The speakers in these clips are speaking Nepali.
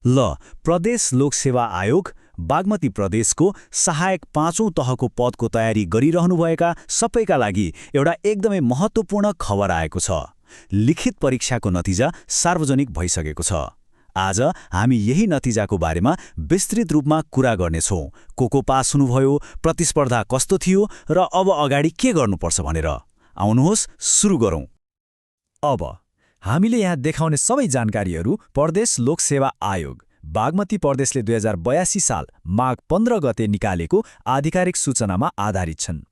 ल प्रदेश लोकसेवा आयोग बागमती प्रदेशको सहायक 5औं तहको पदको तयारी गरिरहनुभएका सबैका लागि एउटा एकदमै महत्त्वपूर्ण खबर आएको छ। लिखित परीक्षाको नतिजा सार्वजनिक भइसकेको छ। आज हामी यही नतिजाको बारेमा विस्तृत रूपमा कुरा गर्नेछौँ। को पास हुनुभयो, प्रतिस्पर्धा कस्तो थियो र अब अगाडि के गर्नुपर्छ भनेर। आउनुहोस् सुरु गरौँ। अब हामीले यहाँ देखाउने सबै जानकारीहरू प्रदेश लोकसेवा आयोग बागमती प्रदेशले 2082 साल माघ 15 गते निकालेको आधिकारिक सूचनामा आधारित छन्।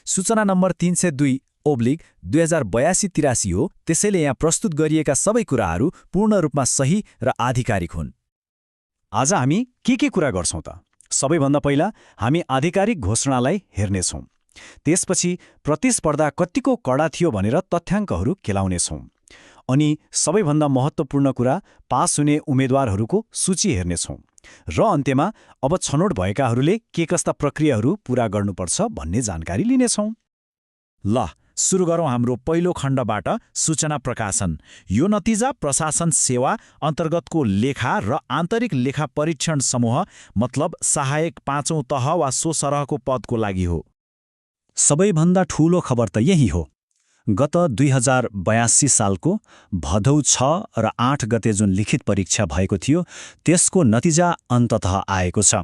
सूचना नम्बर 302/2082-83 हो। त्यसैले यहाँ प्रस्तुत गरिएका सबै कुराहरू पूर्ण रूपमा सही र आधिकारिक हुन्। आज हामी के कुरा गर्छौँ त? सबैभन्दा पहिला हामी आधिकारिक घोषणालाई हेर्नेछौँ। त्यसपछि प्रतिस्पर्धा कतिको कडा थियो भनेर तथ्याङ्कहरू केलाउनेछौँ। अनि सबैभन्दा महत्त्वपूर्ण कुरा, पास हुने उम्मेद्वारहरूको सूची हेर्नेछौँ। र अन्त्यमा अब छनौट भएकाहरूले के कस्ता प्रक्रियाहरू पूरा गर्नुपर्छ भन्ने जानकारी लिनेछौँ। ल सुरु गरौँ हाम्रो पहिलो खण्डबाट, सूचना प्रकाशन। यो नतिजा प्रशासन सेवा अन्तर्गतको लेखा र आन्तरिक लेखा परीक्षण समूह मतलब सहायक 5औं तह वा सो सरहको पदको लागि हो। सबैभन्दा ठूलो खबर त यही हो। गत 2082 सालको भदौ 6 र 8 गते जुन लिखित परीक्षा भएको थियो त्यसको नतिजा अन्ततः आएको छ।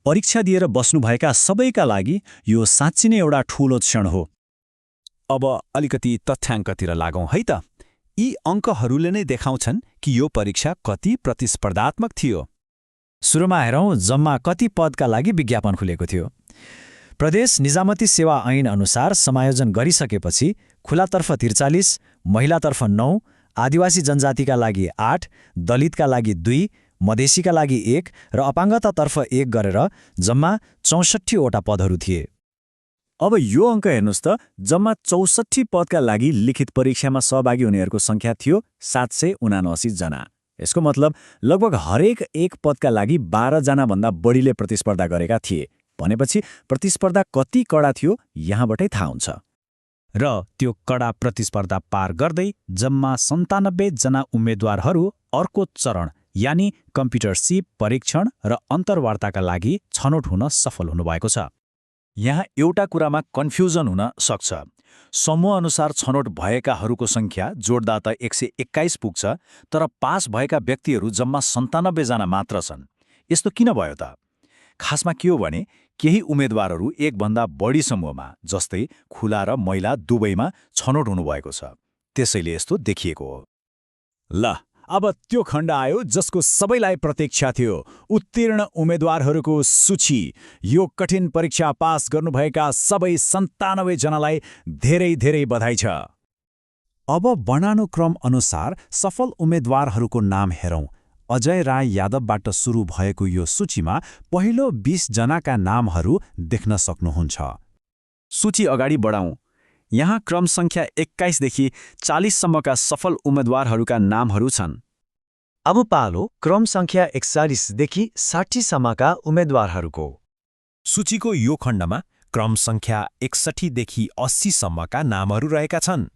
परीक्षा दिएर बस्नुभएका सबैका लागि यो साँच्चै नै एउटा ठूलो क्षण हो। अब अलिकति तथ्याङ्कतिर लागौँ है त। यी अङ्कहरूले नै देखाउँछन् कि यो परीक्षा कति प्रतिस्पर्धात्मक थियो। सुरुमा हेरौँ जम्मा कति पदका लागि विज्ञापन खुलेको थियो। प्रदेश निजामती सेवा ऐन अनुसार समायोजन गरिसकेपछि खुलातर्फ 43, महिलातर्फ 9, आदिवासी जनजातिका लागि 8, दलितका लागि 2, मधेसीका लागि 1 र अपाङ्गतातर्फ 1 गरेर जम्मा 64 वटा पदहरू थिए। अब यो अङ्क हेर्नुहोस् त, जम्मा 64 पदका लागि लिखित परीक्षामा सहभागी हुनेहरूको सङ्ख्या थियो 779 जना। यसको मतलब लगभग हरेक एक पदका लागि 12 जनाभन्दा बढीले प्रतिस्पर्धा गरेका थिए। भनेपछि प्रतिस्पर्धा कति कडा थियो यहाँबाटै थाहा हुन्छ। र त्यो कडा प्रतिस्पर्धा पार गर्दै जम्मा 97 जना उम्मेद्वारहरू अर्को चरण यानि कम्प्युटर सिप परीक्षण र अन्तर्वार्ताका लागि छनौट हुन सफल हुनुभएको छ। यहाँ एउटा कुरामा कन्फ्युजन हुन सक्छ। समूह अनुसार छनौट भएकाहरूको सङ्ख्या जोड्दा त 121 पुग्छ, तर पास भएका व्यक्तिहरू जम्मा 97 जना मात्र छन्। यस्तो किन भयो त? खासमा के हो भने केही उम्मेद्वारहरू एकभन्दा बढी समूहमा जस्तै खुला र महिला दुवैमा छनौट हुनुभएको छ। त्यसैले यस्तो देखिएको हो। ल अब त्यो खण्ड आयो जसको सबैलाई प्रतीक्षा थियो, उत्तीर्ण उम्मेद्वारहरूको सूची। यो कठिन परीक्षा पास गर्नुभएका सबै 97 जनालाई धेरै धेरै बधाई छ। अब वर्णानुक्रम अनुसार सफल उम्मेद्वारहरूको नाम हेरौँ। अजय राय यादवबाट सुरु भएको यो सूचीमा पहिलो 20 जनाका नामहरू देख्न सक्नुहुन्छ। सूची अगाडि बढाउँ। यहाँ क्रम सङ्ख्या 21 देखि 40 सम्मका सफल उम्मेद्वारहरूका नामहरू छन्। अब पालो क्रम सङ्ख्या 41 देखि 60 सम्मका उम्मेद्वारहरूको। सूचीको यो खण्डमा क्रम सङ्ख्या 61 देखि 80 सम्मका नामहरू रहेका छन्।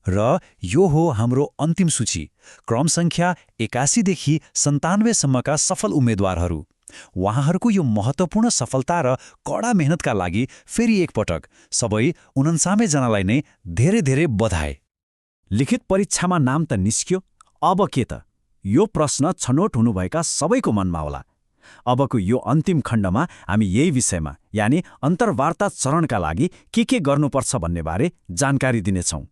र यो हो हाम्रो अन्तिम सूची, क्रम सङ्ख्या 81 देखि 97 सम्मका सफल उम्मेद्वारहरू। उहाँहरूको यो महत्त्वपूर्ण सफलता र कडा मेहनतका लागि फेरि एकपटक सबै 99 जनालाई नै धेरै धेरै बधाई। लिखित परीक्षामा नाम त निस्क्यो, अब के त? यो प्रश्न छनौट हुनुभएका सबैको मनमा होला। अबको यो अन्तिम खण्डमा हामी यही विषयमा यानि अन्तर्वार्ता चरणका लागि के गर्नुपर्छ भन्नेबारे जानकारी दिनेछौँ।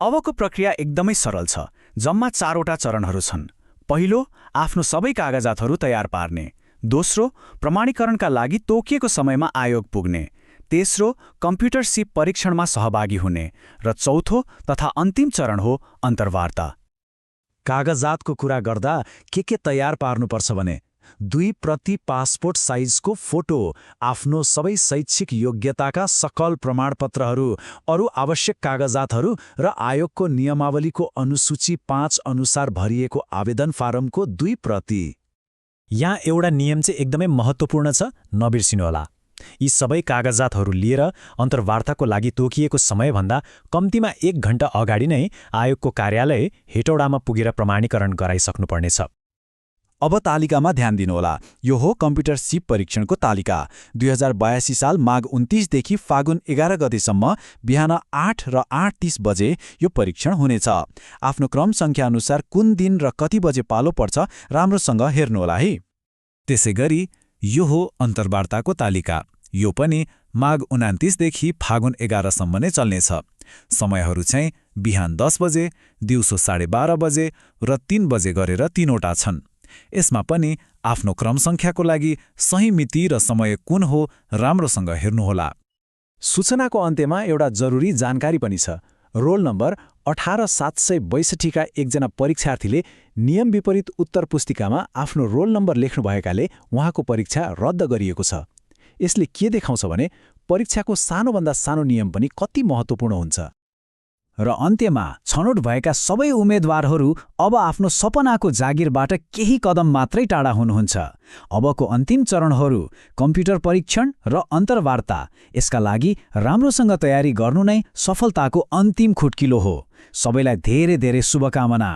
अबको प्रक्रिया एकदमै सरल छ। जम्मा 4 वटा चरणहरू छन्। पहिलो, आफ्नो सबै कागजातहरू तयार पार्ने। दोस्रो, प्रमाणीकरणका लागि तोकिएको समयमा आयोग पुग्ने। तेस्रो, कम्प्युटर सिप परीक्षणमा सहभागी हुने। र चौथो तथा अन्तिम चरण हो अन्तर्वार्ता। कागजातको कुरा गर्दा के तयार पार्नुपर्छ भने 2 प्रति पासपोर्ट साइजको फोटो, आफ्नो सबै शैक्षिक योग्यताका सकल प्रमाणपत्रहरू, अरू आवश्यक कागजातहरू र आयोगको नियमावलीको अनुसूची 5 अनुसार भरिएको आवेदन फारमको 2 प्रति। यहाँ एउटा नियम चाहिँ एकदमै महत्त्वपूर्ण छ, नबिर्सिनुहोला। यी सबै कागजातहरू लिएर अन्तर्वार्ताको लागि तोकिएको समयभन्दा कम्तीमा 1 घण्टा अगाडि नै आयोगको कार्यालय हेटौडामा पुगेर प्रमाणीकरण गराइसक्नुपर्नेछ। अब तालिकामा ध्यान दिनुहोला। यो हो कम्प्युटर सिप परीक्षणको तालिका। 2082 साल माघ 29 देखि फागुन 11 गतेसम्म बिहान 8 र 8:30 बजे यो परीक्षण हुनेछ। आफ्नो क्रम संख्या अनुसार कुन दिन र कति बजे पालो पर्छ राम्रोसँग हेर्नुहोला है। त्यसैगरी यो हो अन्तर्वार्ताको तालिका। यो पनि माघ 29 देखि फागुन 11 सम्म नै चल्नेछ। समयहरू चाहिँ बिहान 10 बजे, दिउँसो 12:30 बजे र 3 बजे गरेर 3वटा छन्। यसमा पनि आफ्नो क्रम संख्याको लागि सही मिति र समय कुन हो राम्रोसँग हेर्नुहोला। सूचनाको अन्त्यमा एउटा जरुरी जानकारी पनि छ। रोल नम्बर 18762 का एकजना परीक्षार्थीले नियम विपरीत उत्तर पुस्तिकामा आफ्नो रोल नम्बर लेख्नुभएकाले उहाँको परीक्षा रद्द गरिएको छ। यसले के देखाउँछ भने परीक्षाको सानोभन्दा सानो नियम पनि कति महत्त्वपूर्ण हुन्छ। र अन्त्यमा छनौट भएका सबै उम्मेद्वारहरू अब आफ्नो सपनाको जागिरबाट केही कदम मात्रै टाढा हुनुहुन्छ। अबको अन्तिम चरणहरू कम्प्युटर परीक्षण र अन्तर्वार्ता। यसका लागि राम्रोसँग तयारी गर्नु नै सफलताको अन्तिम खुट्किलो हो। सबैलाई धेरै धेरै शुभकामना।